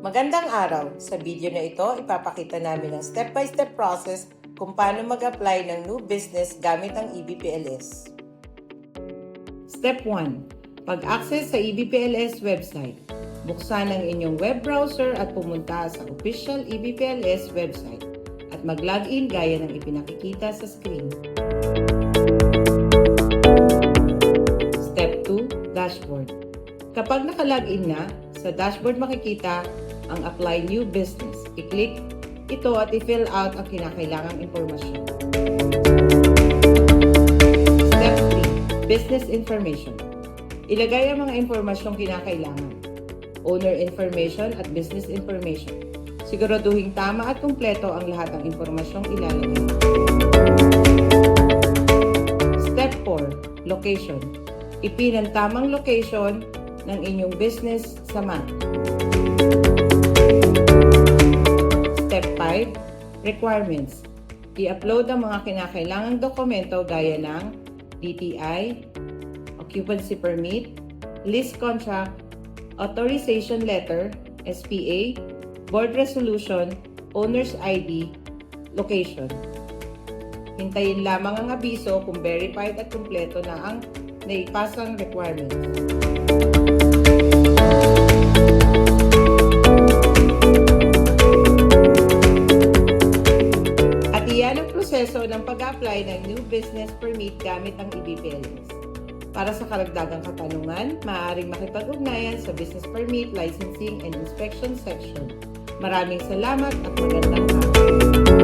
Magandang araw! Sa video na ito, ipapakita namin ang step-by-step process kung paano mag-apply ng new business gamit ang EBPLS. Step 1. Pag-access sa EBPLS website. Buksan ang inyong web browser at pumunta sa official EBPLS website at mag-login gaya ng ipinakikita sa screen. Step 2. Dashboard. Kapag naka-login na, sa dashboard makikita ang Apply New Business. I-click ito at i-fill out ang kinakailangang impormasyon. Step 3. Business Information. Ilagay ang mga impormasyong kinakailangan. Owner information at business information. Siguraduhin tama at kumpleto ang lahat ng impormasyong ilalagay. Step 4. Location. Ipin ang tamang location ng inyong business sa map. Step 5. Requirements. I-upload ang mga kinakailangang dokumento gaya ng DTI, Occupancy Permit, Lease Contract, Authorization Letter, SPA, Board Resolution, Owner's ID, Location. Hintayin lamang ang abiso kung verified at kumpleto na ang naipasang requirements. Proseso ng pag-apply ng new business permit gamit ang EBPLS. Para sa karagdagang katanungan, maaaring makipag-ugnayan sa Business Permit, Licensing and Inspection section. Maraming salamat at magandang araw!